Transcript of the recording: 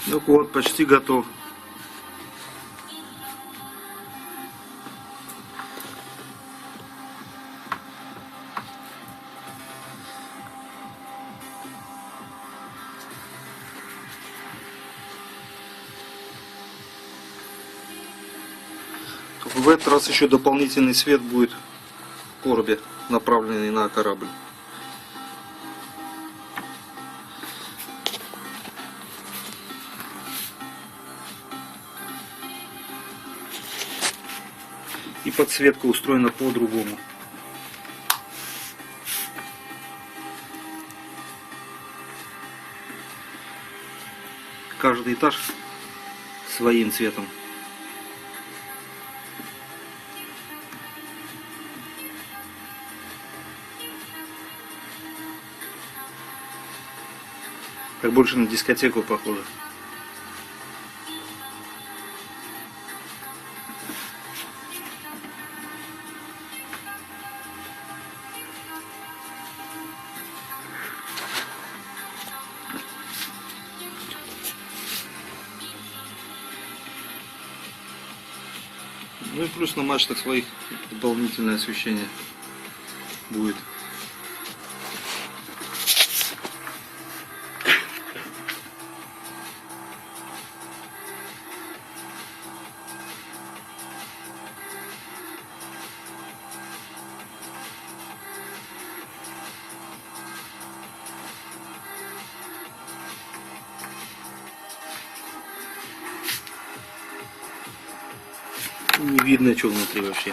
Ну вот, почти готов. В этот раз еще дополнительный свет будет в коробе, направленный на корабль. И подсветка устроена по-другому. Каждый этаж своим цветом. Так больше на дискотеку похоже. Ну и плюс на мачтах своих дополнительное освещение будет. Не видно, что внутри вообще.